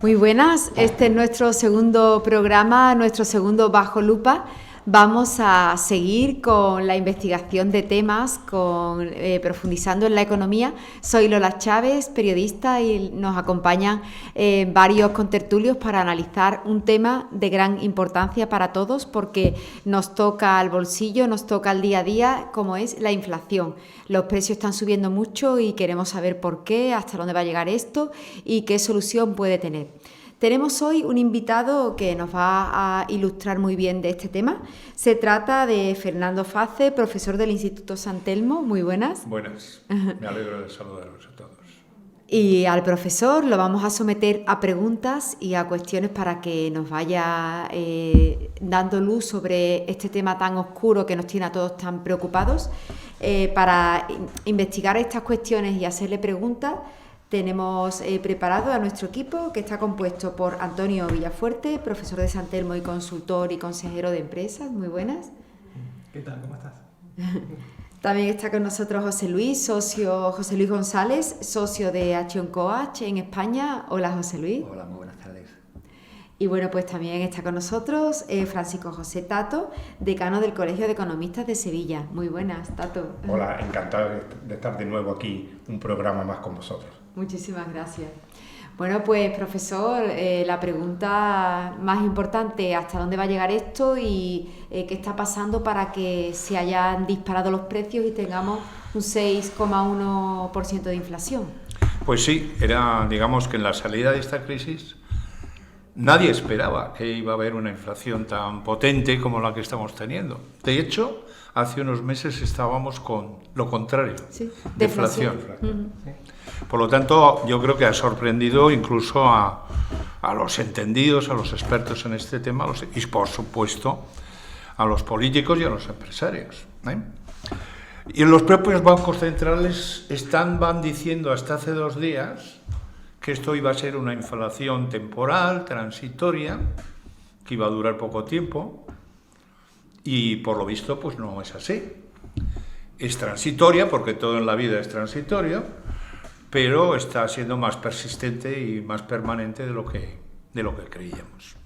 Muy buenas, este es nuestro segundo programa, nuestro segundo Bajo Lupa. Vamos a seguir con la investigación de temas, profundizando en la economía. Soy Lola Chávez, periodista, y nos acompañan varios contertulios para analizar un tema de gran importancia para todos, porque nos toca al bolsillo, nos toca al día a día, como es la inflación. Los precios están subiendo mucho y queremos saber por qué, hasta dónde va a llegar esto y qué solución puede tener. Tenemos hoy un invitado que nos va a ilustrar muy bien de este tema. Se trata de Fernando Face, profesor del Instituto San Telmo. Muy buenas. Buenas, me alegro de saludaros a todos. Y al profesor lo vamos a someter a preguntas y a cuestiones para que nos vaya dando luz sobre este tema tan oscuro que nos tiene a todos tan preocupados. Para investigar estas cuestiones y hacerle preguntas, tenemos preparado a nuestro equipo, que está compuesto por Antonio Villafuerte, profesor de San Telmo y consultor y consejero de empresas. Muy buenas. ¿Qué tal? ¿Cómo estás? También está con nosotros José Luis González, socio de Action Coach en España. Hola, José Luis. Hola, muy buenas tardes. Y bueno, pues también está con nosotros Francisco José Tato, decano del Colegio de Economistas de Sevilla. Muy buenas, Tato. Hola, encantado de estar de nuevo aquí, un programa más con vosotros. Muchísimas gracias. Bueno, pues profesor, la pregunta más importante, ¿hasta dónde va a llegar esto y qué está pasando para que se hayan disparado los precios y tengamos un 6,1% de inflación? Pues sí, digamos que en la salida de esta crisis nadie esperaba que iba a haber una inflación tan potente como la que estamos teniendo. De hecho, hace unos meses estábamos con lo contrario, sí, deflación. Por lo tanto, yo creo que ha sorprendido incluso a los entendidos, a los expertos en este tema y, por supuesto, a los políticos y a los empresarios. Y los propios bancos centrales van diciendo hasta hace 2 días que esto iba a ser una inflación temporal, transitoria, que iba a durar poco tiempo, y por lo visto pues no es así. Es transitoria, porque todo en la vida es transitorio, pero está siendo más persistente y más permanente de lo que creíamos.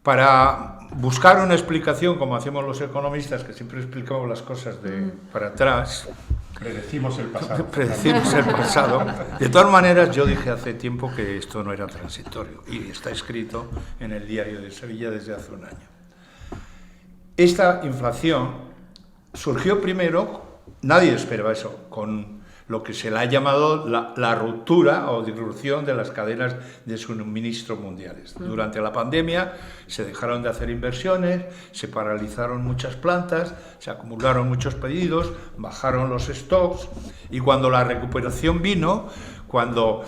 Para buscar una explicación, como hacemos los economistas, que siempre explicamos las cosas para atrás, Predecimos el pasado. Predecimos el pasado. De todas maneras, yo dije hace tiempo que esto no era transitorio, y está escrito en el Diario de Sevilla desde hace un año. Esta inflación surgió primero, nadie esperaba eso, con lo que se le ha llamado la ruptura o disrupción de las cadenas de suministro mundiales. Durante la pandemia se dejaron de hacer inversiones, se paralizaron muchas plantas, se acumularon muchos pedidos, bajaron los stocks, y cuando la recuperación vino, cuando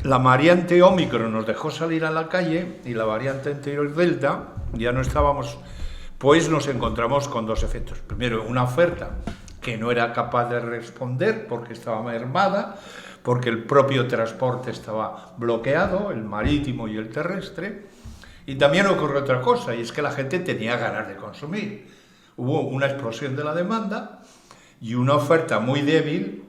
la variante Ómicron nos dejó salir a la calle y la variante anterior Delta, ya no estábamos, pues nos encontramos con 2 efectos. Primero, una oferta que no era capaz de responder porque estaba mermada, porque el propio transporte estaba bloqueado, el marítimo y el terrestre. Y también ocurrió otra cosa, y es que la gente tenía ganas de consumir. Hubo una explosión de la demanda y una oferta muy débil,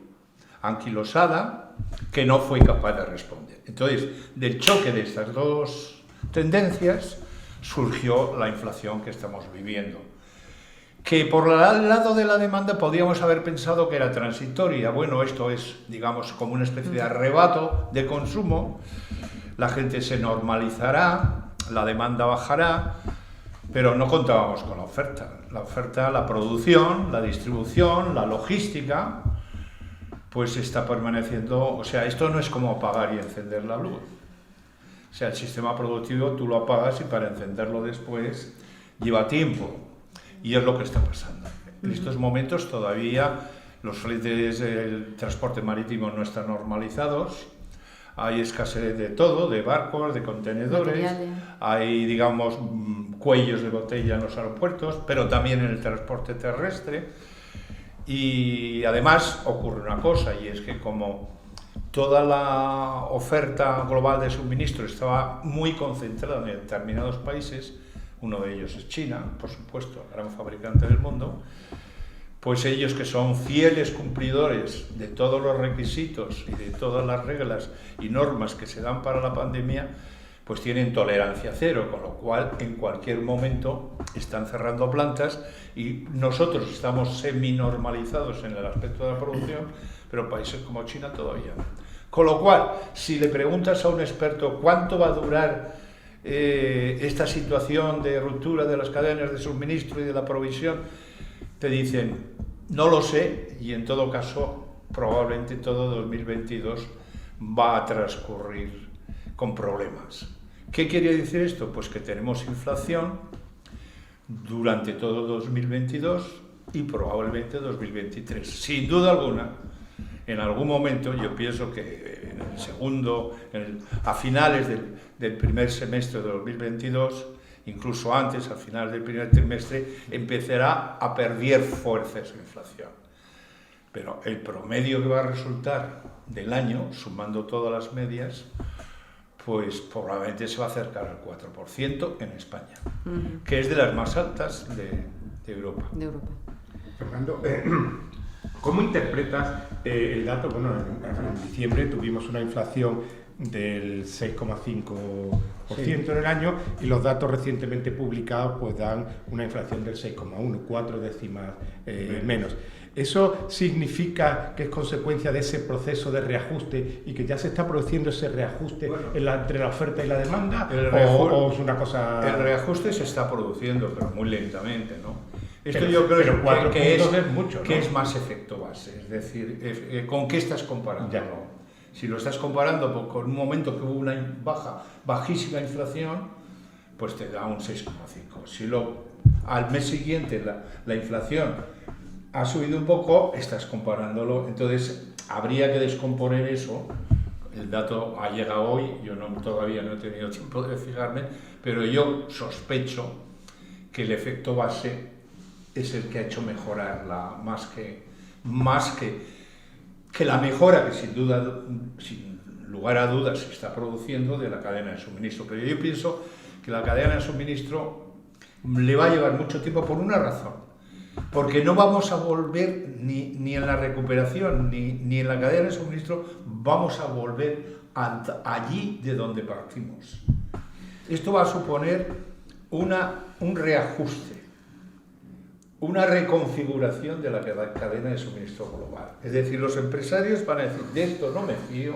anquilosada, que no fue capaz de responder. Entonces, del choque de estas 2 tendencias surgió la inflación que estamos viviendo, que por el lado de la demanda podríamos haber pensado que era transitoria. Bueno, esto es, digamos, como una especie de arrebato de consumo, la gente se normalizará, la demanda bajará, pero no contábamos con la oferta. La oferta, la producción, la distribución, la logística, pues está permaneciendo. O sea, esto no es como apagar y encender la luz. O sea, el sistema productivo tú lo apagas y para encenderlo después lleva tiempo. Y es lo que está pasando. En estos momentos todavía los fletes del transporte marítimo no están normalizados, hay escasez de todo, de barcos, de contenedores, hay, digamos, cuellos de botella en los aeropuertos, pero también en el transporte terrestre. Y además ocurre una cosa, y es que como toda la oferta global de suministro estaba muy concentrada en determinados países, uno de ellos es China, por supuesto, gran fabricante del mundo, pues ellos, que son fieles cumplidores de todos los requisitos y de todas las reglas y normas que se dan para la pandemia, pues tienen tolerancia cero, con lo cual en cualquier momento están cerrando plantas, y nosotros estamos semi-normalizados en el aspecto de la producción, pero países como China todavía no. Con lo cual, si le preguntas a un experto cuánto va a durar esta situación de ruptura de las cadenas de suministro y de la provisión, te dicen, no lo sé, y en todo caso, probablemente todo 2022 va a transcurrir con problemas. ¿Qué quiere decir esto? Pues que tenemos inflación durante todo 2022 y probablemente 2023. Sin duda alguna, en algún momento, yo pienso que en el segundo, a finales del primer semestre de 2022, incluso antes, al final del primer trimestre, empezará a perder fuerza esa inflación. Pero el promedio que va a resultar del año, sumando todas las medias, pues probablemente se va a acercar al 4% en España, que es de las más altas de Europa. Fernando, ¿cómo interpretas el dato? Bueno, en diciembre tuvimos una inflación del 6,5% en el año, y los datos recientemente publicados pues dan una inflación del 6,1%, 4 décimas menos. ¿Eso significa que es consecuencia de ese proceso de reajuste y que ya se está produciendo ese reajuste entre la oferta y la demanda? ¿O es una cosa...? El reajuste se está produciendo, pero muy lentamente, ¿no? Esto yo creo que es más efecto base, es decir, ¿con qué estás comparando? Ya. Si lo estás comparando con un momento que hubo una bajísima inflación, pues te da un 6,5. Si al mes siguiente la inflación ha subido un poco, estás comparándolo, entonces habría que descomponer eso. El dato ha llegado hoy, yo todavía no he tenido tiempo de fijarme, pero yo sospecho que el efecto base es el que ha hecho mejorarla más que la mejora que sin lugar a dudas se está produciendo de la cadena de suministro. Pero yo pienso que la cadena de suministro le va a llevar mucho tiempo por una razón. Porque no vamos a volver ni en la recuperación ni en la cadena de suministro, vamos a volver allí de donde partimos. Esto va a suponer un reajuste, una reconfiguración de la cadena de suministro global. Es decir, los empresarios van a decir, de esto no me fío,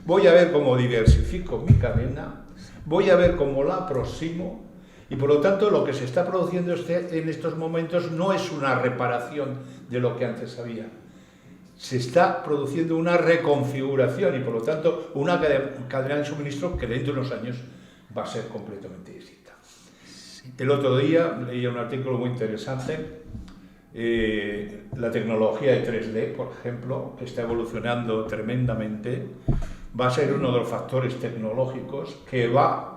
voy a ver cómo diversifico mi cadena, voy a ver cómo la aproximo. Y por lo tanto, lo que se está produciendo en estos momentos no es una reparación de lo que antes había. Se está produciendo una reconfiguración y por lo tanto una cadena de suministro que dentro de unos años va a ser completamente distinta. El otro día leía un artículo muy interesante. La tecnología de 3D, por ejemplo, que está evolucionando tremendamente, va a ser uno de los factores tecnológicos que va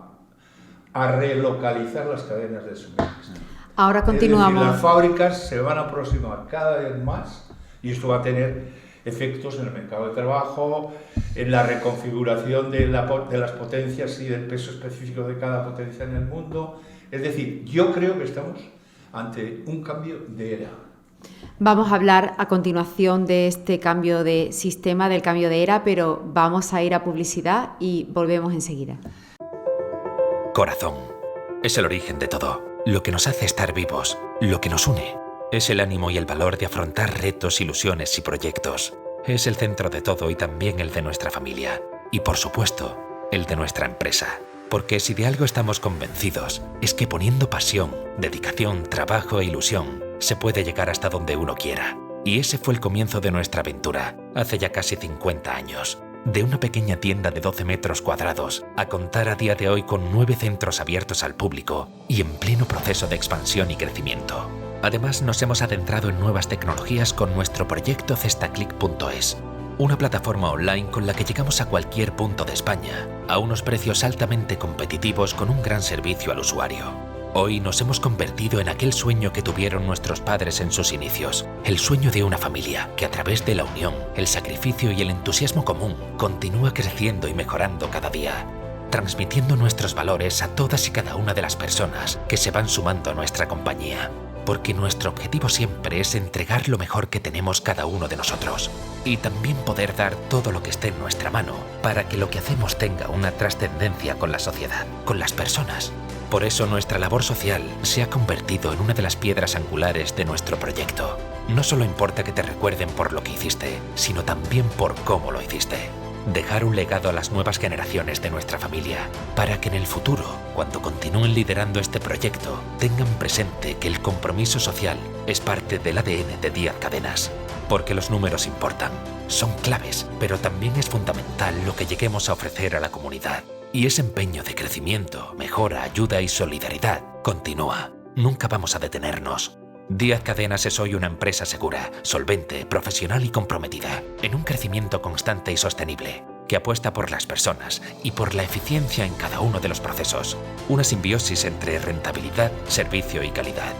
a relocalizar las cadenas de suministro. Ahora continuamos. Es decir, las fábricas se van a aproximar cada vez más y esto va a tener efectos en el mercado de trabajo, en la reconfiguración de las potencias y del peso específico de cada potencia en el mundo. Es decir, yo creo que estamos ante un cambio de era. Vamos a hablar a continuación de este cambio de sistema, del cambio de era, pero vamos a ir a publicidad y volvemos enseguida. Corazón. Es el origen de todo, lo que nos hace estar vivos, lo que nos une. Es el ánimo y el valor de afrontar retos, ilusiones y proyectos. Es el centro de todo y también el de nuestra familia. Y por supuesto, el de nuestra empresa. Porque si de algo estamos convencidos, es que poniendo pasión, dedicación, trabajo e ilusión, se puede llegar hasta donde uno quiera. Y ese fue el comienzo de nuestra aventura, hace ya casi 50 años. De una pequeña tienda de 12 metros cuadrados a contar a día de hoy con 9 centros abiertos al público y en pleno proceso de expansión y crecimiento. Además, nos hemos adentrado en nuevas tecnologías con nuestro proyecto Cestaclick.es, una plataforma online con la que llegamos a cualquier punto de España, a unos precios altamente competitivos con un gran servicio al usuario. Hoy nos hemos convertido en aquel sueño que tuvieron nuestros padres en sus inicios, el sueño de una familia que a través de la unión, el sacrificio y el entusiasmo común continúa creciendo y mejorando cada día, transmitiendo nuestros valores a todas y cada una de las personas que se van sumando a nuestra compañía. porque nuestro objetivo siempre es entregar lo mejor que tenemos cada uno de nosotros y también poder dar todo lo que esté en nuestra mano para que lo que hacemos tenga una trascendencia con la sociedad, con las personas. Por eso nuestra labor social se ha convertido en una de las piedras angulares de nuestro proyecto. No solo importa que te recuerden por lo que hiciste, sino también por cómo lo hiciste. Dejar un legado a las nuevas generaciones de nuestra familia, para que en el futuro, cuando continúen liderando este proyecto, tengan presente que el compromiso social es parte del ADN de Díaz Cadenas. Porque los números importan, son claves, pero también es fundamental lo que lleguemos a ofrecer a la comunidad. Y ese empeño de crecimiento, mejora, ayuda y solidaridad continúa. Nunca vamos a detenernos. Díaz Cadenas es hoy una empresa segura, solvente, profesional y comprometida, en un crecimiento constante y sostenible, que apuesta por las personas y por la eficiencia en cada uno de los procesos. Una simbiosis entre rentabilidad, servicio y calidad.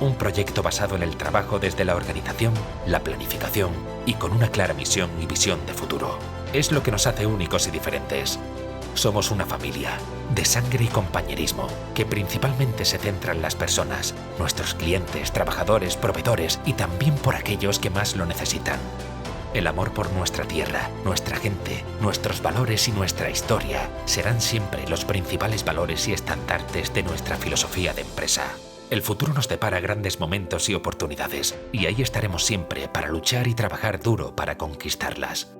Un proyecto basado en el trabajo desde la organización, la planificación y con una clara misión y visión de futuro. Es lo que nos hace únicos y diferentes. Somos una familia de sangre y compañerismo que principalmente se centra en las personas, nuestros clientes, trabajadores, proveedores y también por aquellos que más lo necesitan. El amor por nuestra tierra, nuestra gente, nuestros valores y nuestra historia serán siempre los principales valores y estandartes de nuestra filosofía de empresa. El futuro nos depara grandes momentos y oportunidades y ahí estaremos siempre para luchar y trabajar duro para conquistarlas.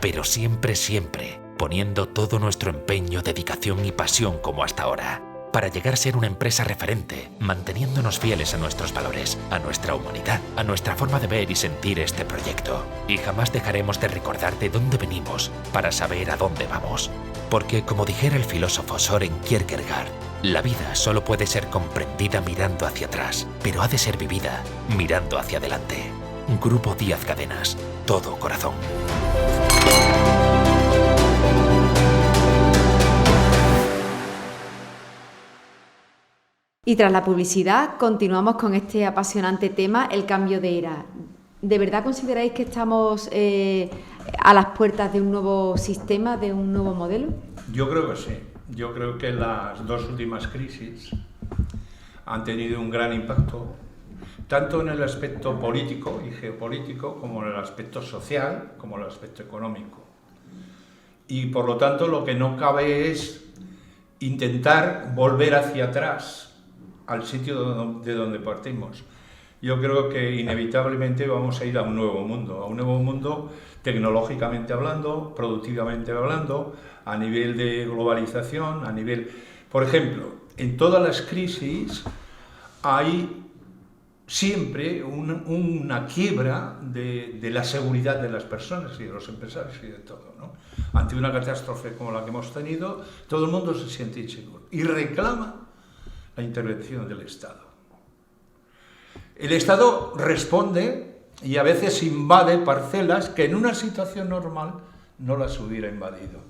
Pero siempre, siempre, poniendo todo nuestro empeño, dedicación y pasión como hasta ahora, para llegar a ser una empresa referente, manteniéndonos fieles a nuestros valores, a nuestra humanidad, a nuestra forma de ver y sentir este proyecto. Y jamás dejaremos de recordar de dónde venimos para saber a dónde vamos. Porque, como dijera el filósofo Søren Kierkegaard, la vida solo puede ser comprendida mirando hacia atrás, pero ha de ser vivida mirando hacia adelante. Grupo Díaz Cadenas, todo corazón. Y tras la publicidad, continuamos con este apasionante tema, el cambio de era. ¿De verdad consideráis que estamos a las puertas de un nuevo sistema, de un nuevo modelo? Yo creo que sí. Yo creo que las dos últimas crisis han tenido un gran impacto, tanto en el aspecto político y geopolítico, como en el aspecto social, como en el aspecto económico. Y por lo tanto, lo que no cabe es intentar volver hacia atrás, al sitio de donde partimos. Yo creo que inevitablemente vamos a ir a un nuevo mundo tecnológicamente hablando, productivamente hablando, a nivel de globalización, a nivel... Por ejemplo, en todas las crisis hay siempre una quiebra de la seguridad de las personas y de los empresarios y de todo, ¿no? Ante una catástrofe como la que hemos tenido, todo el mundo se siente inseguro y reclama la intervención del Estado. El Estado responde y a veces invade parcelas que en una situación normal no las hubiera invadido.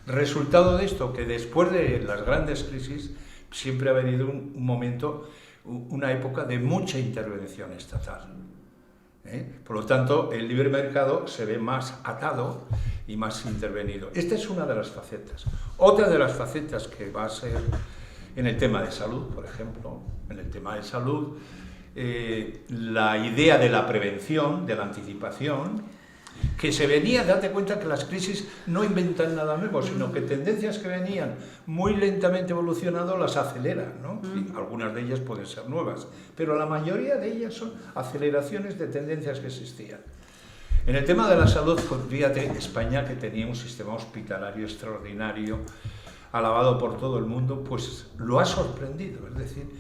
Resultado de esto, que después de las grandes crisis siempre ha venido un momento, una época de mucha intervención estatal. Por lo tanto, el libre mercado se ve más atado y más intervenido. Esta es una de las facetas. Otra de las facetas que va a ser en el tema de salud, por ejemplo, en el tema de salud, la idea de la prevención, de la anticipación, que se venía, date cuenta que las crisis no inventan nada nuevo, sino que tendencias que venían muy lentamente evolucionando las aceleran, ¿no? Y algunas de ellas pueden ser nuevas, pero la mayoría de ellas son aceleraciones de tendencias que existían. En el tema de la salud, pues fíjate, España, que tenía un sistema hospitalario extraordinario, alabado por todo el mundo, pues lo ha sorprendido, es decir,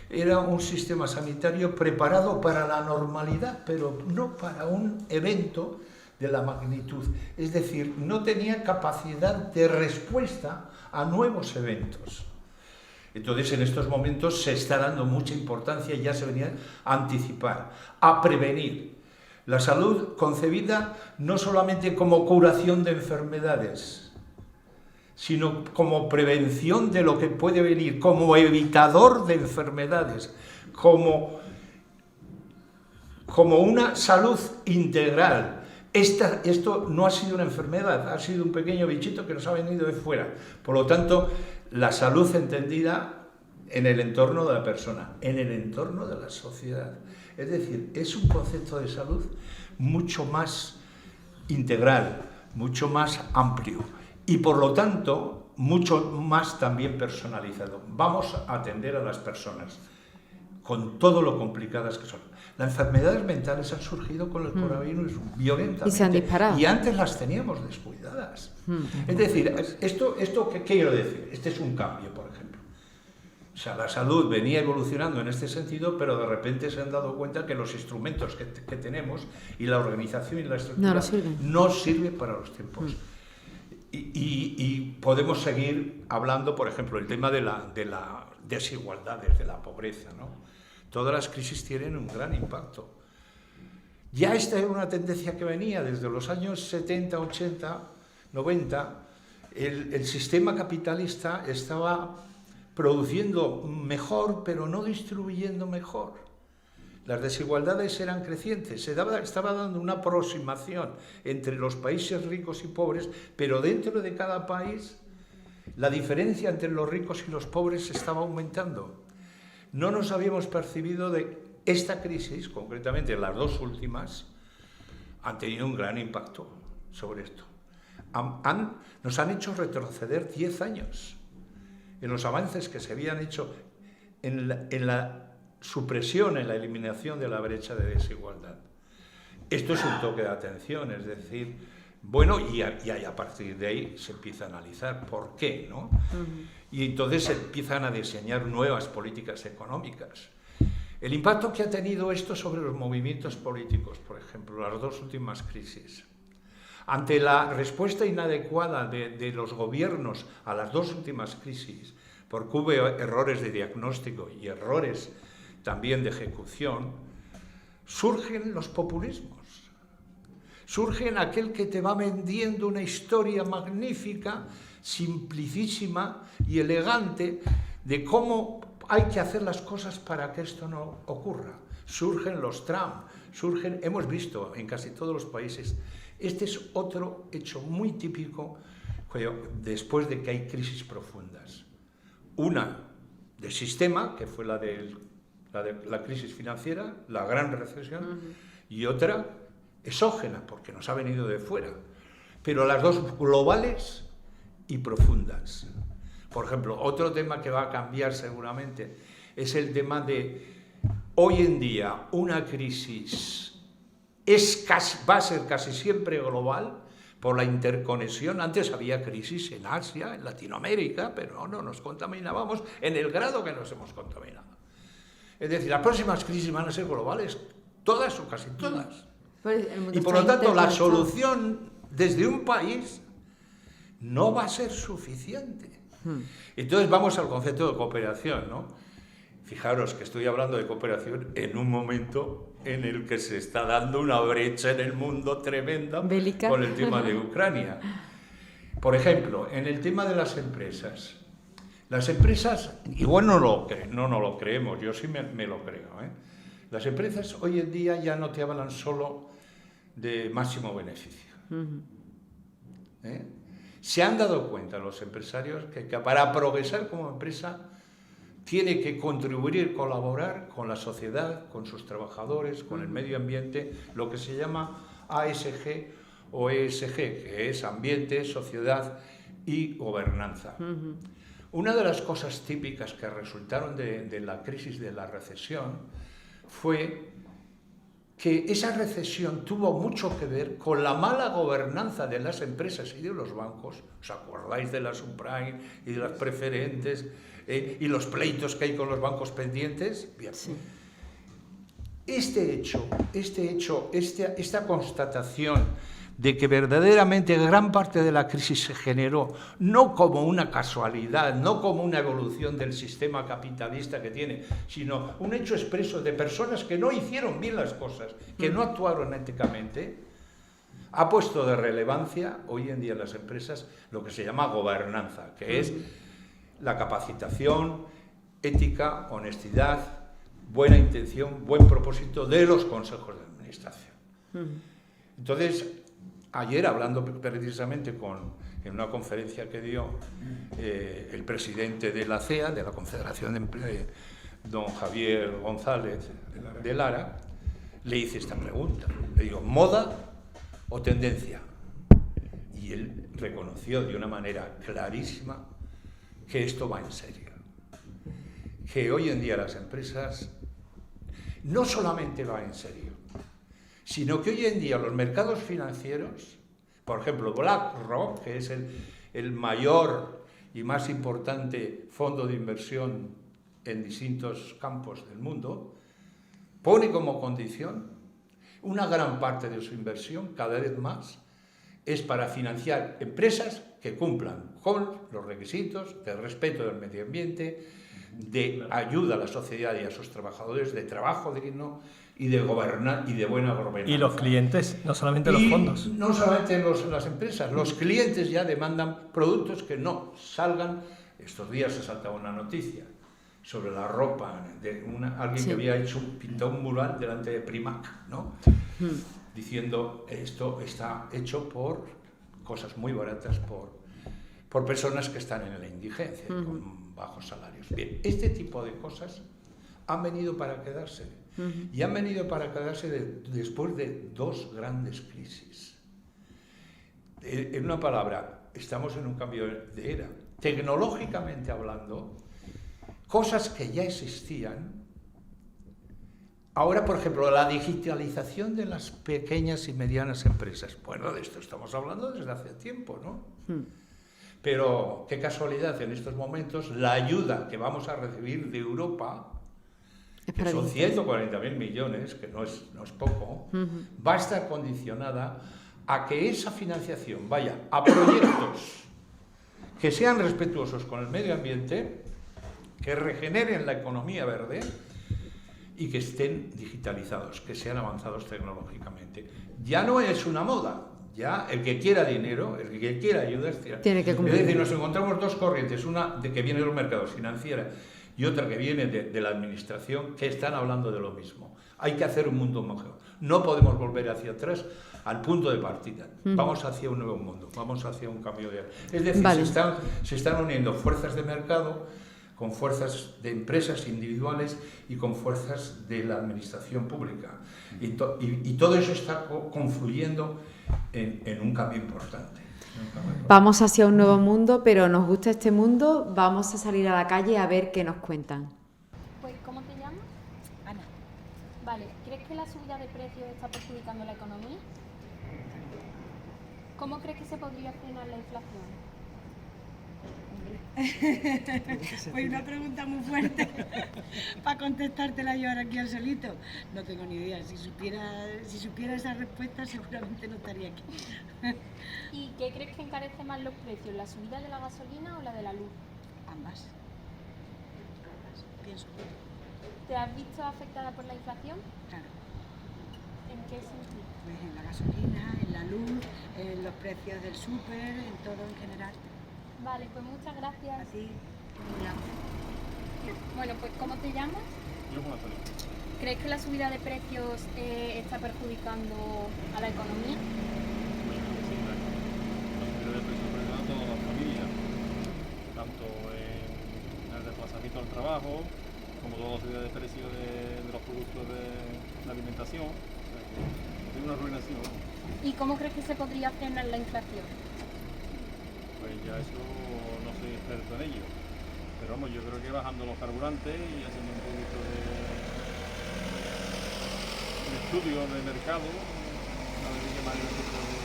era un sistema sanitario preparado para la normalidad, pero no para un evento de la magnitud, es decir, no tenía capacidad de respuesta a nuevos eventos. Entonces, en estos momentos se está dando mucha importancia, ya se venía a anticipar, a prevenir. La salud concebida no solamente como curación de enfermedades, sino como prevención de lo que puede venir, como evitador de enfermedades, como una salud integral. Esto no ha sido una enfermedad, ha sido un pequeño bichito que nos ha venido de fuera. Por lo tanto, la salud entendida en el entorno de la persona, en el entorno de la sociedad. Es decir, es un concepto de salud mucho más integral, mucho más amplio y por lo tanto mucho más también personalizado. Vamos a atender a las personas con todo lo complicadas que son. Las enfermedades mentales han surgido con el coronavirus violentamente. Y se han disparado. Y antes las teníamos descuidadas. Es decir, esto ¿qué quiero decir? Este es un cambio, por ejemplo. O sea, la salud venía evolucionando en este sentido, pero de repente se han dado cuenta que los instrumentos que tenemos y la organización y la estructura no sirven para los tiempos. Y podemos seguir hablando, por ejemplo, el tema de la desigualdades, de la pobreza, ¿no? Todas las crisis tienen un gran impacto. Ya esta era una tendencia que venía desde los años 70, 80, 90. El sistema capitalista estaba produciendo mejor, pero no distribuyendo mejor. Las desigualdades eran crecientes, estaba dando una aproximación entre los países ricos y pobres, pero dentro de cada país la diferencia entre los ricos y los pobres estaba aumentando. No nos habíamos percibido de esta crisis, concretamente las dos últimas, han tenido un gran impacto sobre esto. Nos han hecho retroceder 10 años en los avances que se habían hecho en la supresión, en la eliminación de la brecha de desigualdad. Esto es un toque de atención, es decir, bueno, y a partir de ahí se empieza a analizar por qué, ¿no? Y entonces se empiezan a diseñar nuevas políticas económicas. El impacto que ha tenido esto sobre los movimientos políticos, por ejemplo, las dos últimas crisis. Ante la respuesta inadecuada de los gobiernos a las dos últimas crisis, porque hubo errores de diagnóstico y errores también de ejecución, surgen los populismos. Surgen aquel que te va vendiendo una historia magnífica, simplicísima y elegante de cómo hay que hacer las cosas para que esto no ocurra. Surgen los Trump, hemos visto en casi todos los países. Este es otro hecho muy típico después de que hay crisis profundas. Una de sistema, que fue la de la crisis financiera, la gran recesión, y otra exógena, porque nos ha venido de fuera. Pero las dos globales y profundas. Por ejemplo, otro tema que va a cambiar seguramente es el tema de, hoy en día, una crisis va a ser casi siempre global por la interconexión. Antes había crisis en Asia, en Latinoamérica, pero no nos contaminábamos en el grado que nos hemos contaminado. Es decir, las próximas crisis van a ser globales, todas o casi todas. Y por lo tanto, la solución desde un país no va a ser suficiente. Entonces vamos al concepto de cooperación, ¿no? Fijaros que estoy hablando de cooperación en un momento en el que se está dando una brecha en el mundo tremenda bélica con el tema de Ucrania. Por ejemplo, en el tema de las empresas, igual no lo creemos, yo sí me lo creo, ¿eh? Las empresas hoy en día ya no te hablan solo de máximo beneficio. Se han dado cuenta los empresarios que para progresar como empresa tiene que contribuir, colaborar con la sociedad, con sus trabajadores, con el medio ambiente, lo que se llama ASG o ESG, que es ambiente, sociedad y gobernanza. Una de las cosas típicas que resultaron de la crisis de la recesión fue que esa recesión tuvo mucho que ver con la mala gobernanza de las empresas y de los bancos. ¿Os acordáis de la subprime y de las preferentes y los pleitos que hay con los bancos pendientes? Bien. Sí. Esta constatación de que verdaderamente gran parte de la crisis se generó no como una casualidad, no como una evolución del sistema capitalista que tiene, sino un hecho expreso de personas que no hicieron bien las cosas, que no actuaron éticamente, ha puesto de relevancia hoy en día en las empresas lo que se llama gobernanza, que es la capacitación, ética, honestidad, buena intención, buen propósito de los consejos de administración. Entonces, ayer, hablando precisamente en una conferencia que dio el presidente de la CEA, de la Confederación de Empresas, don Javier González de Lara, le hice esta pregunta. Le digo, ¿moda o tendencia? Y él reconoció de una manera clarísima que esto va en serio. Que hoy en día las empresas no solamente van en serio, sino que hoy en día los mercados financieros, por ejemplo BlackRock, que es el mayor y más importante fondo de inversión en distintos campos del mundo, pone como condición una gran parte de su inversión, cada vez más, es para financiar empresas que cumplan con los requisitos de respeto del medio ambiente, de ayuda a la sociedad y a sus trabajadores, de trabajo digno y de gobernar y de buena gobernanza. Y los clientes, no solamente los fondos. No solamente las empresas, los clientes ya demandan productos que no salgan. Estos días se saltaba una noticia sobre la ropa de alguien que había pintado un mural delante de Primark, ¿no? Diciendo esto está hecho por cosas muy baratas, por personas que están en la indigencia, con bajos salarios. Bien, este tipo de cosas han venido para quedarse. Y han venido para quedarse después de dos grandes crisis. En una palabra, estamos en un cambio de era. Tecnológicamente hablando, cosas que ya existían. Ahora, por ejemplo, la digitalización de las pequeñas y medianas empresas. Bueno, de esto estamos hablando desde hace tiempo, ¿no? Pero qué casualidad, en estos momentos, la ayuda que vamos a recibir de Europa, que son 140.000 millones, que no es poco, va a estar condicionada a que esa financiación vaya a proyectos que sean respetuosos con el medio ambiente, que regeneren la economía verde y que estén digitalizados, que sean avanzados tecnológicamente. Ya no es una moda, ya el que quiera dinero, el que quiera ayuda, tiene que cumplir. Es decir, nos encontramos dos corrientes, una de que viene de los mercados financieros y otra que viene de la administración, que están hablando de lo mismo. Hay que hacer un mundo mejor. No podemos volver hacia atrás al punto de partida. Vamos hacia un nuevo mundo, vamos hacia un cambio de... Es decir, se están uniendo fuerzas de mercado con fuerzas de empresas individuales y con fuerzas de la administración pública. Y todo eso está confluyendo en un cambio importante. Vamos hacia un nuevo mundo, pero nos gusta este mundo, vamos a salir a la calle a ver qué nos cuentan. Pues, ¿cómo te llamas? Ana. Vale, ¿crees que la subida de precios está perjudicando la economía? ¿Cómo crees que se podría frenar la inflación? Pues una pregunta muy fuerte para contestártela yo ahora aquí al solito. No tengo ni idea. Si supiera esa respuesta seguramente no estaría aquí. ¿Y qué crees que encarece más los precios, la subida de la gasolina o la de la luz? Ambas. Pienso. ¿Te has visto afectada por la inflación? Claro. ¿En qué sentido? Pues en la gasolina, en la luz, en los precios del súper, en todo en general. Vale, pues muchas gracias. A ti. Bueno, pues ¿cómo te llamas? Yo Juan Antonio. ¿Crees que la subida de precios está perjudicando a la economía? Pues yo creo que sí, claro. La subida de precios perjudica a toda la familia, tanto en el desplazamiento al trabajo, como toda la subida de precios de los productos de alimentación. O sea que es una arruinación. ¿Y cómo crees que se podría frenar la inflación? Pues ya eso no soy experto en ello. Pero vamos, yo creo que bajando los carburantes y haciendo un poquito de estudio del mercado, a ver de qué manera se puede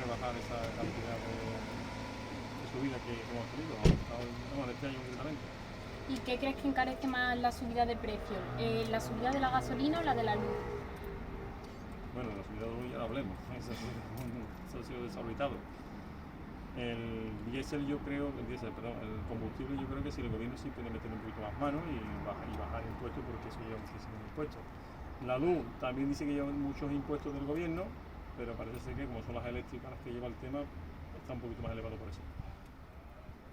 rebajar esa cantidad de subida que hemos tenido, de este año concretamente. ¿Y qué crees que encarece más la subida de precios? ¿La subida de la gasolina o la de la luz? Bueno, la subida de la luz ya la hablemos, eso ha sido desorbitado. El diésel el combustible yo creo que si el gobierno sí puede meter un poquito más mano y bajar impuestos, porque eso lleva muchísimos impuestos. La luz también dice que lleva muchos impuestos del gobierno, pero parece ser que como son las eléctricas las que lleva el tema, está un poquito más elevado por eso.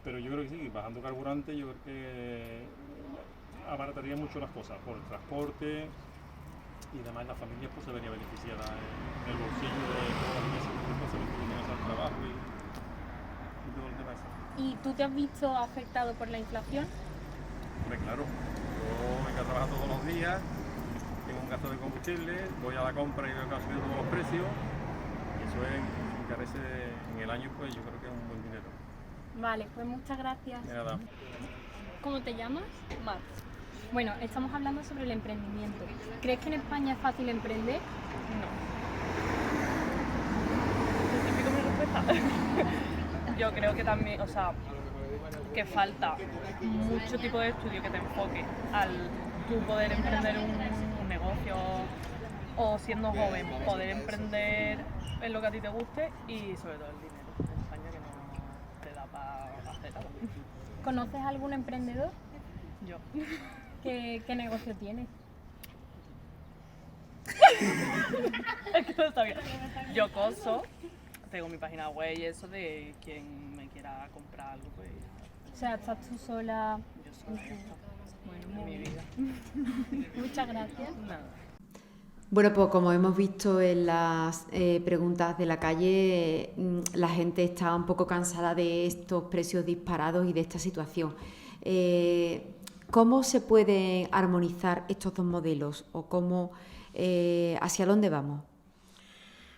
Pero yo creo que sí, bajando carburante yo creo que abarataría mucho las cosas, por el transporte, y además la familia pues se vería beneficiada en el bolsillo de todas las meses que se tienen al trabajo y todo el tema ese. ¿Y tú te has visto afectado por la inflación? Hombre, claro, yo me quedo a trabajar todos los días, tengo un gasto de combustible, voy a la compra y veo que han subido todos los precios y eso encarece en el año, pues yo creo que es un buen dinero. Vale, pues muchas gracias. De nada. ¿Cómo te llamas? Mar. Bueno, estamos hablando sobre el emprendimiento. ¿Crees que en España es fácil emprender? No. ¿Justifico mi respuesta? Yo creo que también, o sea, que falta mucho tipo de estudio que te enfoque al tú poder emprender un negocio o siendo joven poder emprender en lo que a ti te guste y sobre todo el dinero en España que no te da para hacer nada. ¿Conoces algún emprendedor? Yo. ¿Qué negocio tiene? Es que no está bien. Yo coso, tengo mi página web y eso de quien me quiera comprar algo, pues. O sea, ¿estás tú sola? Yo soy Bueno, en mi vida. Muchas gracias. Nada. Bueno, pues como hemos visto en las preguntas de la calle, la gente está un poco cansada de estos precios disparados y de esta situación. ¿Cómo se pueden armonizar estos dos modelos o cómo, hacia dónde vamos?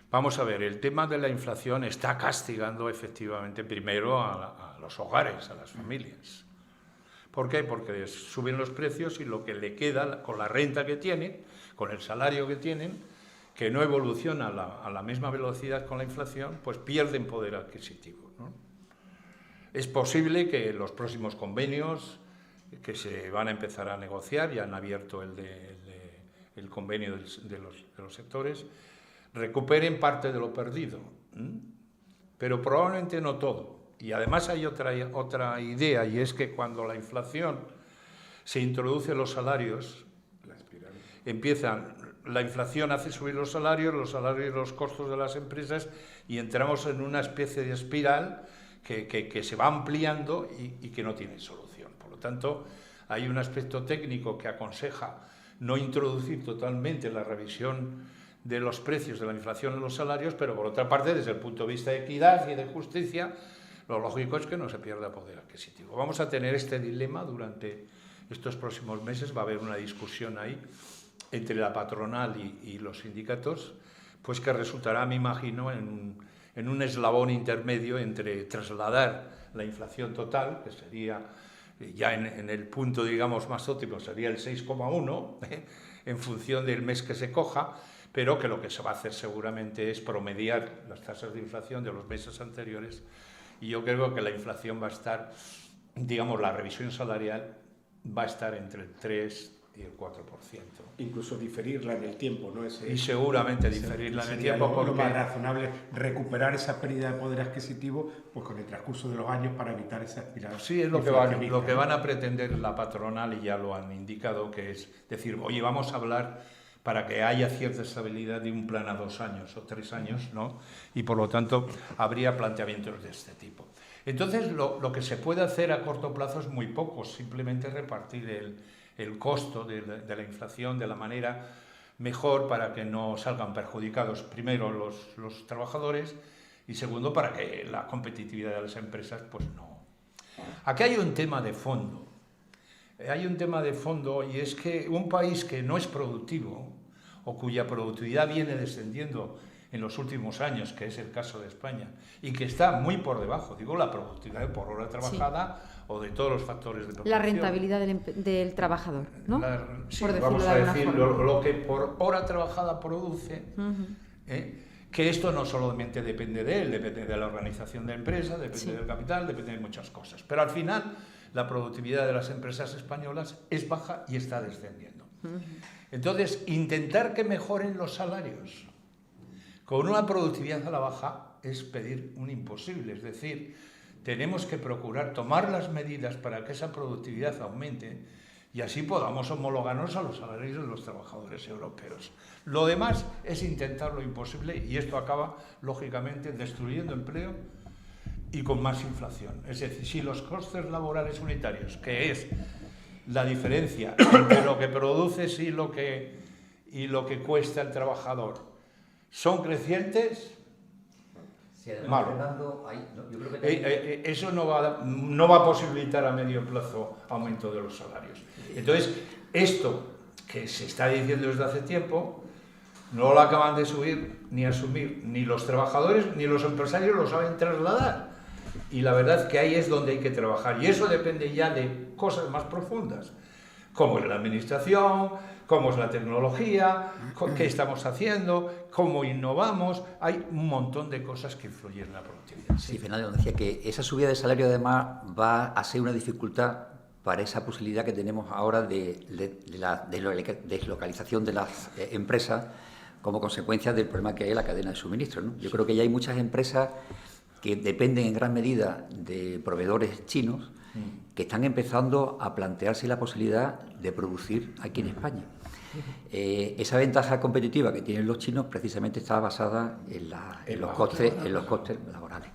Vamos a ver, el tema de la inflación está castigando efectivamente primero a los hogares, a las familias. ¿Por qué? Porque suben los precios y lo que le queda con la renta que tienen, con el salario que tienen, que no evoluciona a la misma velocidad con la inflación, pues pierden poder adquisitivo, ¿no? Es posible que los próximos convenios que se van a empezar a negociar, ya han abierto el convenio de los sectores, recuperen parte de lo perdido, pero probablemente no todo. Y además hay otra idea, y es que cuando la inflación se introduce en los salarios, la inflación hace subir los salarios y los costos de las empresas, y entramos en una especie de espiral que se va ampliando y que no tiene solución. Por lo tanto, hay un aspecto técnico que aconseja no introducir totalmente la revisión de los precios de la inflación en los salarios, pero por otra parte, desde el punto de vista de equidad y de justicia, lo lógico es que no se pierda poder adquisitivo. Vamos a tener este dilema durante estos próximos meses, va a haber una discusión ahí entre la patronal y los sindicatos, pues que resultará, me imagino, en un eslabón intermedio entre trasladar la inflación total, que sería ya en el punto, digamos, más óptimo, sería el 6,1, en función del mes que se coja, pero que lo que se va a hacer seguramente es promediar las tasas de inflación de los meses anteriores, y yo creo que la inflación va a estar, digamos, la revisión salarial va a estar entre el 3 y el 4%. Incluso diferirla en el tiempo, ¿no? Y seguramente diferirla en el tiempo, porque lo más razonable recuperar esa pérdida de poder adquisitivo pues con el transcurso de los años para evitar esa espiral. Sí, es lo que van a pretender la patronal, y ya lo han indicado, que es decir, oye, vamos a hablar para que haya cierta estabilidad de un plan a 2 años o 3 años, ¿no? Y por lo tanto habría planteamientos de este tipo. Entonces lo que se puede hacer a corto plazo es muy poco, simplemente repartir el costo de la inflación de la manera mejor para que no salgan perjudicados, primero los trabajadores, y segundo para que la competitividad de las empresas pues no. Aquí hay un tema de fondo. Y es que un país que no es productivo o cuya productividad viene descendiendo en los últimos años, que es el caso de España, y que está muy por debajo, digo, la productividad por hora trabajada, sí, o de todos los factores de producción. La rentabilidad del trabajador, ¿no? Sí, vamos a decir, lo que por hora trabajada produce, que esto no solamente depende de él, depende de la organización de la empresa, depende del capital, depende de muchas cosas. Pero al final, la productividad de las empresas españolas es baja y está descendiendo. Entonces, intentar que mejoren los salarios con una productividad a la baja es pedir un imposible. Es decir, tenemos que procurar tomar las medidas para que esa productividad aumente y así podamos homologarnos a los salarios de los trabajadores europeos. Lo demás es intentar lo imposible, y esto acaba, lógicamente, destruyendo empleo y con más inflación. Es decir, si los costes laborales unitarios, que es la diferencia entre lo que produces y y lo que cuesta el trabajador son crecientes, malo. Eso no va a posibilitar a medio plazo aumento de los salarios. Entonces, esto que se está diciendo desde hace tiempo, no lo acaban de subir ni asumir ni los trabajadores ni los empresarios lo saben trasladar. Y la verdad es que ahí es donde hay que trabajar. Y eso depende ya de cosas más profundas, como es la administración, cómo es la tecnología, qué estamos haciendo, cómo innovamos. Hay un montón de cosas que influyen en la productividad. Sí, Fernando decía que esa subida de salario además va a ser una dificultad para esa posibilidad que tenemos ahora de la deslocalización de las empresas como consecuencia del problema que hay en la cadena de suministro, ¿no? Yo creo que ya hay muchas empresas que dependen en gran medida de proveedores chinos que están empezando a plantearse la posibilidad de producir aquí en España. Esa ventaja competitiva que tienen los chinos precisamente está basada en los costes laborales.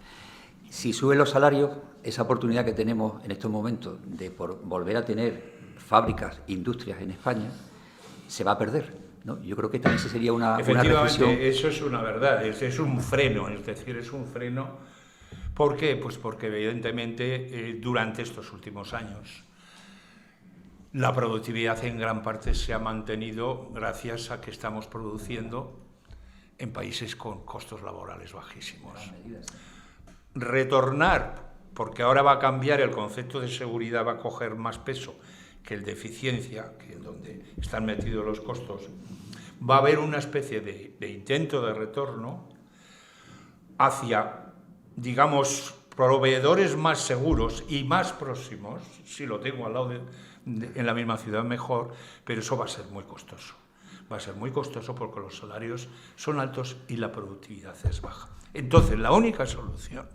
Si suben los salarios, esa oportunidad que tenemos en estos momentos de volver a tener fábricas, industrias en España, se va a perder, ¿no? Yo creo que también esa sería una reflexión. Eso es una verdad, es un freno, es decir, es un freno. ¿Por qué? Pues porque evidentemente durante estos últimos años la productividad en gran parte se ha mantenido gracias a que estamos produciendo en países con costos laborales bajísimos. Retornar, porque ahora va a cambiar el concepto de seguridad, va a coger más peso que el de eficiencia, que es donde están metidos los costos, va a haber una especie de intento de retorno hacia, digamos, proveedores más seguros y más próximos. Si lo tengo al lado en la misma ciudad, mejor, pero eso va a ser muy costoso. Va a ser muy costoso porque los salarios son altos y la productividad es baja. Entonces, la única solución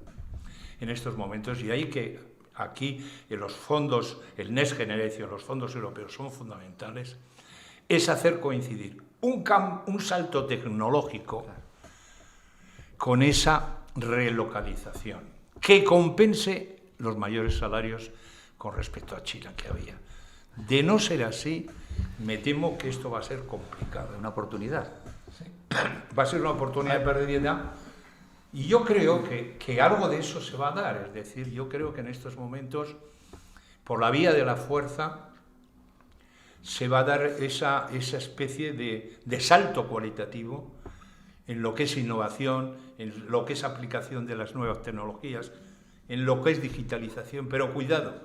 en estos momentos, y hay que aquí en los fondos, el Next Generation, los fondos europeos son fundamentales, es hacer coincidir un salto tecnológico con esa relocalización que compense los mayores salarios con respecto a China que había. De no ser así, me temo que esto va a ser complicado. Una oportunidad. Sí. Va a ser una oportunidad perdida. Y yo creo que algo de eso se va a dar. Es decir, yo creo que en estos momentos, por la vía de la fuerza, se va a dar esa especie de salto cualitativo en lo que es innovación, en lo que es aplicación de las nuevas tecnologías, en lo que es digitalización. Pero cuidado,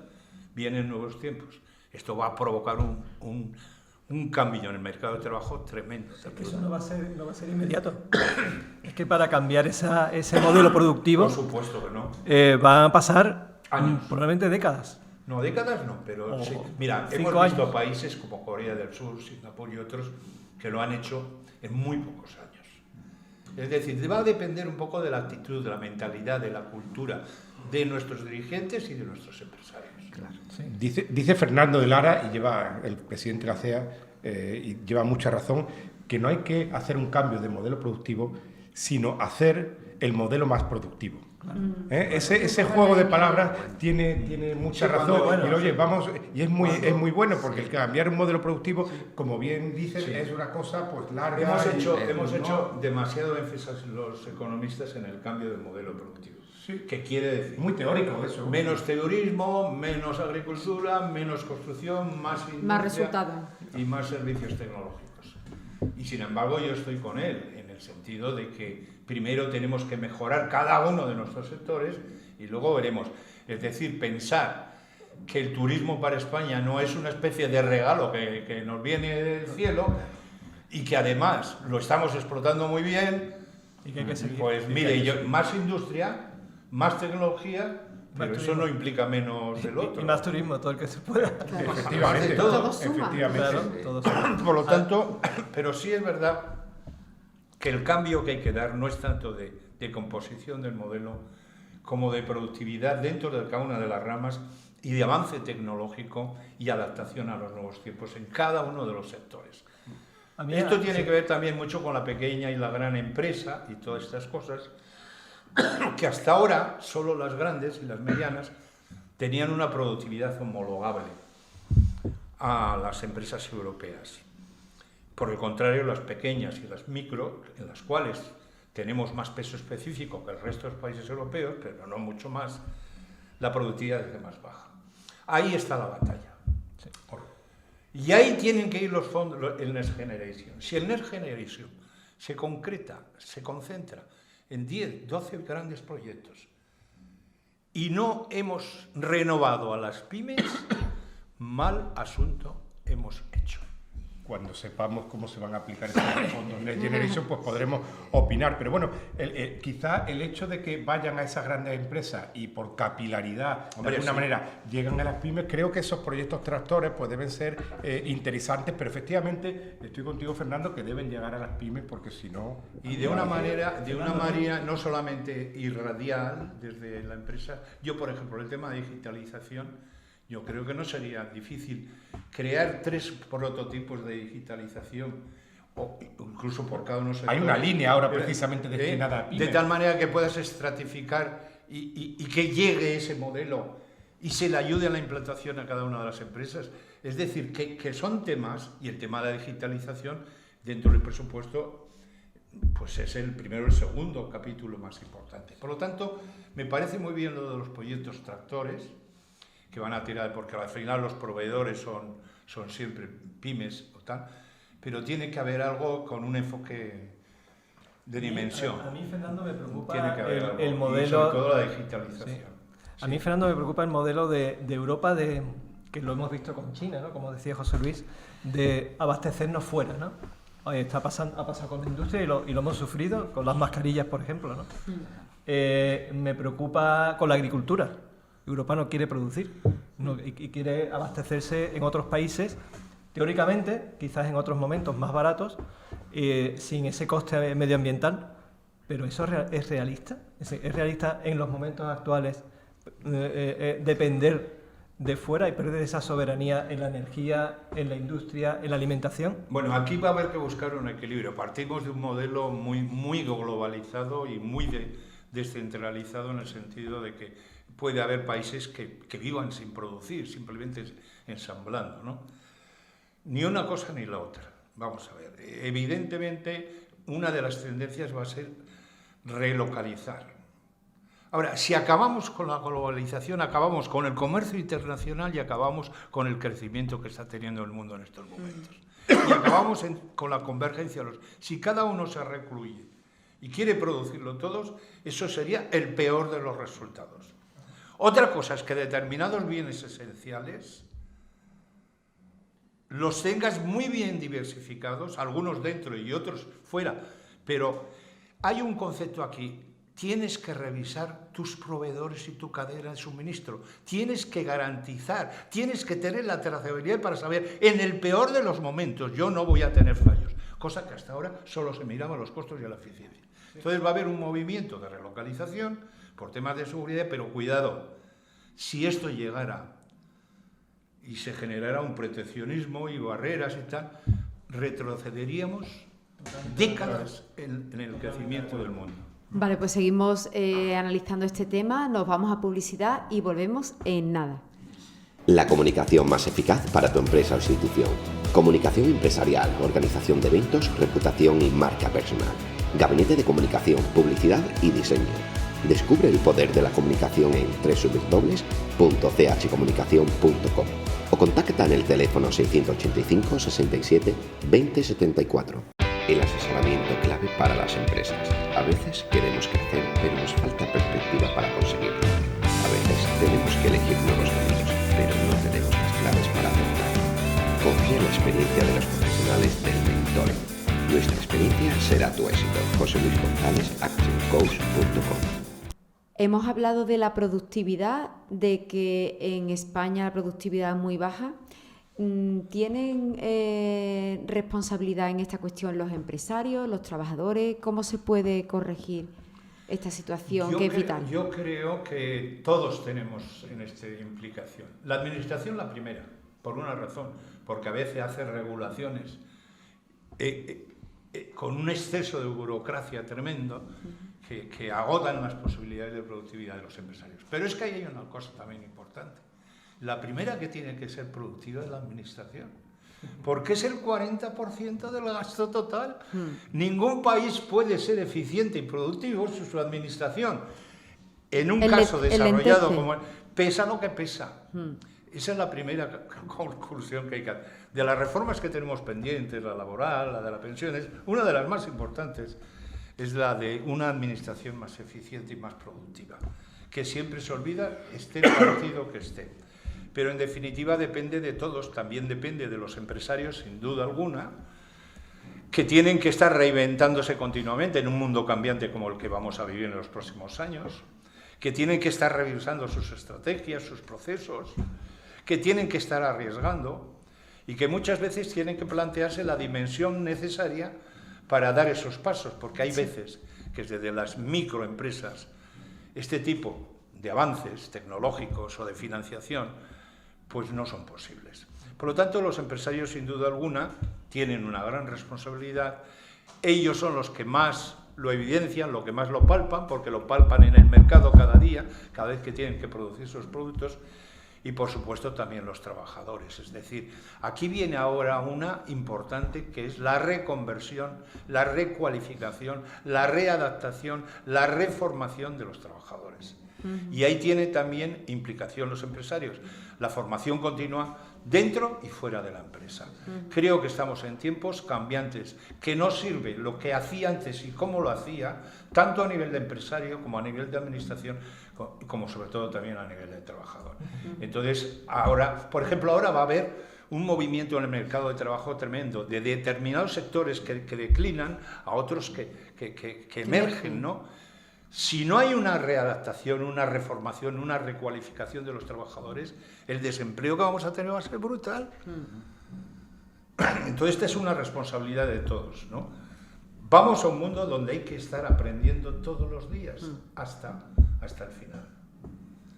vienen nuevos tiempos. Esto va a provocar un cambio en el mercado de trabajo tremendo. Es que eso no va a ser inmediato. Es que para cambiar ese modelo productivo, por supuesto que no, van a pasar años, probablemente décadas. No, décadas no, pero sí. Mira, hemos visto países como Corea del Sur, Singapur y otros que lo han hecho en muy pocos años. Es decir, va a depender un poco de la actitud, de la mentalidad, de la cultura de nuestros dirigentes y de nuestros empresarios. Claro. Sí. Dice Fernando de Lara, y lleva el presidente de la CEA, y lleva mucha razón, que no hay que hacer un cambio de modelo productivo, sino hacer el modelo más productivo. Claro. Ese juego de palabras tiene mucha razón. Bueno, y oye, vamos, y es muy bueno, porque el cambiar un modelo productivo, como bien dices, es una cosa pues larga. Hemos hecho demasiado énfasis los economistas en el cambio del modelo productivo. Sí. ¿Qué quiere decir? Muy teórico eso. Menos teorismo, menos agricultura, menos construcción, más industria, más resultado y más servicios tecnológicos. Y sin embargo yo estoy con él, en el sentido de que primero tenemos que mejorar cada uno de nuestros sectores y luego veremos. Es decir, pensar que el turismo para España no es una especie de regalo que nos viene del cielo y que además lo estamos explotando muy bien, y que hay que seguir. Pues mire, más industria, más tecnología, pero eso no implica menos el otro. Y más turismo, todo el que se pueda. Claro. Efectivamente, todo suma. Claro, todo suma. Por lo tanto, pero sí es verdad que el cambio que hay que dar no es tanto de composición del modelo como de productividad dentro de cada una de las ramas y de avance tecnológico y adaptación a los nuevos tiempos en cada uno de los sectores. Esto tiene que ver también mucho con la pequeña y la gran empresa y todas estas cosas, que hasta ahora solo las grandes y las medianas tenían una productividad homologable a las empresas europeas. Por el contrario, las pequeñas y las micro, en las cuales tenemos más peso específico que el resto de los países europeos, pero no mucho más, la productividad es más baja. Ahí está la batalla. Sí. Y ahí tienen que ir los fondos, el Next Generation. Si el Next Generation se concreta, se concentra en 10, 12 grandes proyectos y no hemos renovado a las pymes, mal asunto hemos hecho. Cuando sepamos cómo se van a aplicar esos fondos Next Generation, pues podremos opinar. Pero bueno, quizá el hecho de que vayan a esas grandes empresas y por capilaridad, de alguna manera, llegan a las pymes, creo que esos proyectos tractores pues deben ser interesantes, pero efectivamente estoy contigo, Fernando, que deben llegar a las pymes porque si no... Y de una manera no solamente irradial desde la empresa. Yo, por ejemplo, el tema de digitalización, yo creo que no sería difícil crear 3 prototipos de digitalización, o incluso por cada uno. Hay una línea ahora precisamente destinada a pymes. De tal manera que puedas estratificar y que llegue ese modelo y se le ayude a la implantación a cada una de las empresas. Es decir, que son temas, y el tema de la digitalización dentro del presupuesto pues es el primero o el segundo capítulo más importante. Por lo tanto, me parece muy bien lo de los proyectos tractores, que van a tirar, porque al final los proveedores son siempre pymes o tal, pero tiene que haber algo con un enfoque de dimensión. A mí, Fernando, me preocupa el modelo, y sobre todo la digitalización. Sí. A mí, Fernando, me preocupa el modelo de Europa, que lo hemos visto con China, ¿no? Como decía José Luis, de abastecernos fuera, ¿no? Ha pasado con la industria y lo hemos sufrido, con las mascarillas, por ejemplo, ¿no? Me preocupa con la agricultura. Europa no quiere producir y quiere abastecerse en otros países, teóricamente, quizás en otros momentos más baratos, sin ese coste medioambiental. Pero ¿eso es realista? ¿Es realista en los momentos actuales depender de fuera y perder esa soberanía en la energía, en la industria, en la alimentación? Bueno, aquí va a haber que buscar un equilibrio. Partimos de un modelo muy globalizado y muy descentralizado, en el sentido de que puede haber países que vivan sin producir, simplemente ensamblando, ¿no? Ni una cosa ni la otra. Vamos a ver. Evidentemente, una de las tendencias va a ser relocalizar. Ahora, si acabamos con la globalización, acabamos con el comercio internacional y acabamos con el crecimiento que está teniendo el mundo en estos momentos. Y acabamos con la convergencia. Si cada uno se recluye y quiere producirlo todos, eso sería el peor de los resultados. Otra cosa es que determinados bienes esenciales los tengas muy bien diversificados, algunos dentro y otros fuera, pero hay un concepto aquí: tienes que revisar tus proveedores y tu cadena de suministro, tienes que garantizar, tienes que tener la trazabilidad para saber, en el peor de los momentos, yo no voy a tener fallos, cosa que hasta ahora solo se miraban los costos y la eficiencia. Entonces va a haber un movimiento de relocalización por temas de seguridad, pero cuidado, si esto llegara y se generara un proteccionismo y barreras y tal, retrocederíamos décadas en el crecimiento del mundo. Vale, pues seguimos analizando este tema, nos vamos a publicidad y volvemos en nada. La comunicación más eficaz para tu empresa o institución. Comunicación empresarial, organización de eventos, reputación y marca personal. Gabinete de comunicación, publicidad y diseño. Descubre el poder de la comunicación en www.chcomunicacion.com o contacta en el teléfono 685 67 20 74. El asesoramiento clave para las empresas. A veces queremos crecer, pero nos falta perspectiva para conseguirlo. A veces tenemos que elegir nuevos caminos, pero no tenemos las claves para acertar. Confía en la experiencia de los profesionales del mentoring. Nuestra experiencia será tu éxito. José Luis González, actioncoach.com. Hemos hablado de la productividad, de que en España la productividad es muy baja. ¿Tienen responsabilidad en esta cuestión los empresarios, los trabajadores? ¿Cómo se puede corregir esta situación que es vital? Yo creo que todos tenemos en esta implicación. La administración la primera, por una razón, porque a veces hace regulaciones con un exceso de burocracia tremendo que agotan las posibilidades de productividad de los empresarios. Pero es que ahí hay una cosa también importante. La primera que tiene que ser productiva es la administración. porque es el 40% del gasto total. Ningún país puede ser eficiente y productivo si su administración, en un caso desarrollado como pesa lo que pesa. Esa es la primera conclusión que hay que hacer. De las reformas que tenemos pendientes, la laboral, la de las pensiones, una de las más importantes es la de una administración más eficiente y más productiva, que siempre se olvida, esté el partido que esté. Pero en definitiva depende de todos, también depende de los empresarios, sin duda alguna, que tienen que estar reinventándose continuamente en un mundo cambiante como el que vamos a vivir en los próximos años, que tienen que estar revisando sus estrategias, sus procesos, que tienen que estar arriesgando y que muchas veces tienen que plantearse la dimensión necesaria para dar esos pasos, porque hay veces que desde las microempresas este tipo de avances tecnológicos o de financiación pues no son posibles. Por lo tanto, los empresarios, sin duda alguna, tienen una gran responsabilidad. Ellos son los que más lo evidencian, lo que más lo palpan, porque lo palpan en el mercado cada día, cada vez que tienen que producir sus productos, y por supuesto también los trabajadores. Es decir, aquí viene ahora una importante que es la reconversión, la recualificación, la readaptación, la reformación de los trabajadores. Y ahí tiene también implicación los empresarios, la formación continua dentro y fuera de la empresa. Creo que estamos en tiempos cambiantes, que no sirve lo que hacía antes y cómo lo hacía, tanto a nivel de empresario como a nivel de administración, como sobre todo también a nivel de trabajador. Entonces, ahora, por ejemplo, ahora va a haber un movimiento en el mercado de trabajo tremendo, de determinados sectores que declinan a otros que emergen, ¿no? Si no hay una readaptación, una reformación, una recualificación de los trabajadores, el desempleo que vamos a tener va a ser brutal. Entonces, esta es una responsabilidad de todos, ¿no? Vamos a un mundo donde hay que estar aprendiendo todos los días, hasta el final.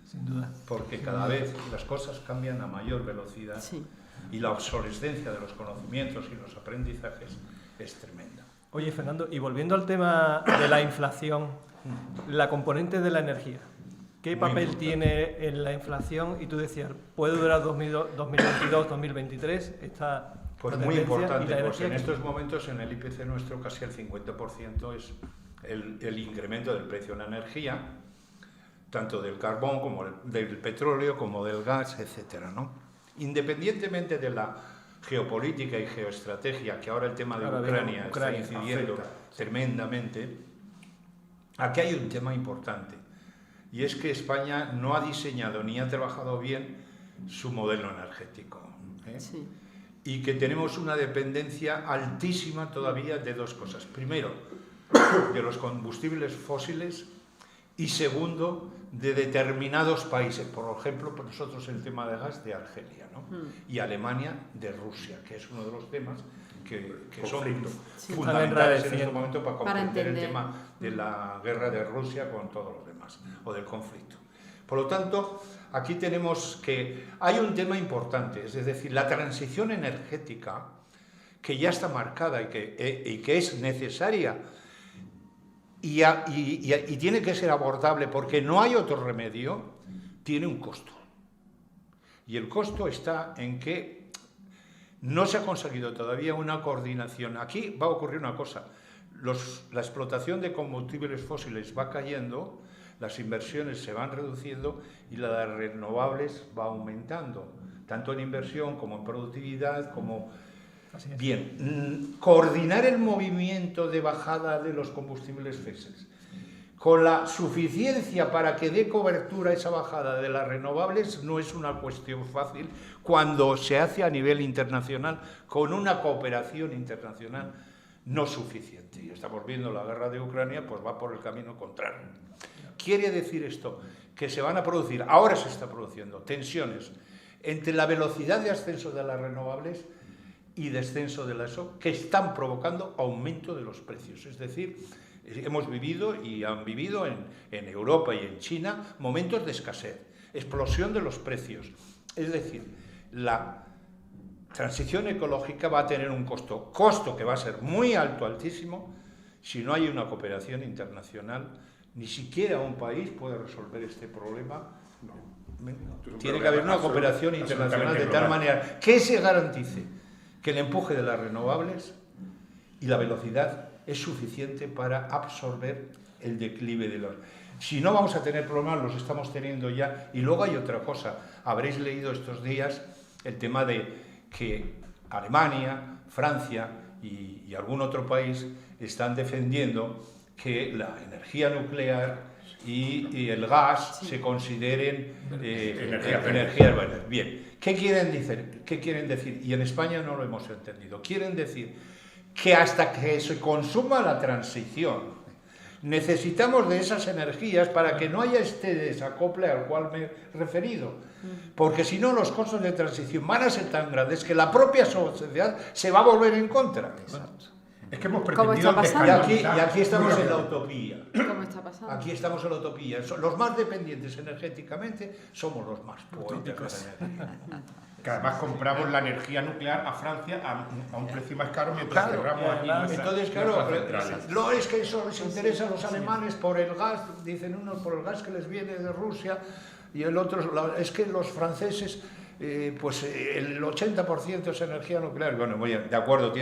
Sin duda. Porque cada vez las cosas cambian a mayor velocidad y la obsolescencia de los conocimientos y los aprendizajes es tremenda. Oye, Fernando, y volviendo al tema de la inflación, la componente de la energía, ¿qué papel tiene en la inflación? Y tú decías, ¿puede durar 2022, 2023? Pues muy importante, pues en estos momentos en el IPC nuestro casi el 50% es el incremento del precio de la energía, tanto del carbón como del petróleo, como del gas, etcétera, ¿no? Independientemente de la geopolítica y geoestrategia, que ahora el tema de Ucrania está incidiendo tremendamente, aquí hay un tema importante, y es que España no ha diseñado ni ha trabajado bien su modelo energético, y que tenemos una dependencia altísima todavía de dos cosas. Primero, de los combustibles fósiles, y segundo, de determinados países, por ejemplo, por nosotros el tema de gas de Argelia, ¿no? Y Alemania de Rusia, que es uno de los temas que son fundamentales en este momento para comprender el tema de la guerra de Rusia con todos los demás, o del conflicto. Por lo tanto, aquí tenemos que hay un tema importante, es decir, la transición energética, que ya está marcada y que es necesaria, y tiene que ser abordable porque no hay otro remedio, tiene un costo. Y el costo está en que no se ha conseguido todavía una coordinación. Aquí va a ocurrir una cosa, la explotación de combustibles fósiles va cayendo, las inversiones se van reduciendo y la de renovables va aumentando, tanto en inversión como en productividad, como... Bien, coordinar el movimiento de bajada de los combustibles fósiles con la suficiencia para que dé cobertura a esa bajada de las renovables no es una cuestión fácil cuando se hace a nivel internacional con una cooperación internacional no suficiente. Y estamos viendo la guerra de Ucrania, pues va por el camino contrario. Quiere decir esto que se van a producir, ahora se está produciendo, tensiones entre la velocidad de ascenso de las renovables y descenso de la ESO, que están provocando aumento de los precios. Es decir, hemos vivido y han vivido en Europa y en China momentos de escasez, explosión de los precios. Es decir, la transición ecológica va a tener un costo que va a ser muy alto, altísimo, si no hay una cooperación internacional. Ni siquiera un país puede resolver este problema. Tiene que haber una cooperación internacional de tal manera que se garantice que el empuje de las renovables y la velocidad es suficiente para absorber el declive de los... Si no vamos a tener problemas, los estamos teniendo ya. Y luego hay otra cosa, habréis leído estos días el tema de que Alemania, Francia y algún otro país están defendiendo que la energía nuclear y el gas se consideren energías verdes. Bien, ¿qué quieren decir? Y en España no lo hemos entendido. Quieren decir que hasta que se consuma la transición, necesitamos de esas energías para que no haya este desacople al cual me he referido. Porque si no, los costos de transición van a ser tan grandes que la propia sociedad se va a volver en contra. Exacto. Es que hemos pretendido... Y aquí estamos en la utopía. ¿Cómo está pasando? Aquí estamos en la utopía. Los más dependientes energéticamente somos los más poéticos. Que además compramos la energía nuclear a Francia a un precio más caro mientras cerramos aquí. Entonces, claro, es que eso les interesa a los alemanes por el gas, dicen unos por el gas que les viene de Rusia, y el otro, es que los franceses, pues el 80% es energía nuclear. Bueno, muy bien, de acuerdo,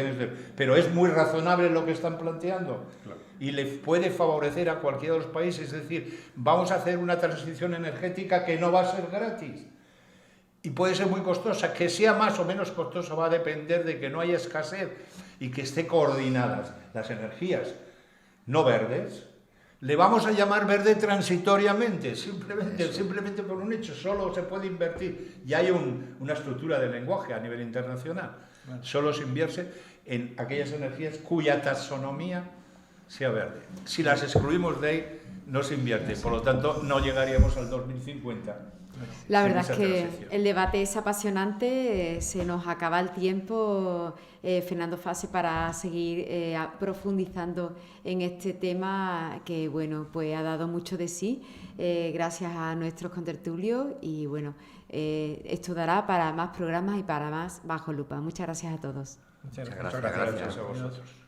pero es muy razonable lo que están planteando. Claro. Y le puede favorecer a cualquiera de los países. Es decir, vamos a hacer una transición energética que no va a ser gratis. Y puede ser muy costosa. Que sea más o menos costosa va a depender de que no haya escasez y que esté coordinadas las energías no verdes. Le vamos a llamar verde transitoriamente, simplemente por un hecho. Solo se puede invertir. Ya hay una estructura de lenguaje a nivel internacional. Solo se invierte en aquellas energías cuya taxonomía sea verde. Si las excluimos de ahí, no se invierte. Por lo tanto, no llegaríamos al 2050. La verdad es que el debate es apasionante, se nos acaba el tiempo, Fernando Fase, para seguir profundizando en este tema que, bueno, pues ha dado mucho de sí, gracias a nuestros contertulios, y bueno, esto dará para más programas y para más Bajo Lupa. Muchas gracias a todos. Muchas gracias a vosotros.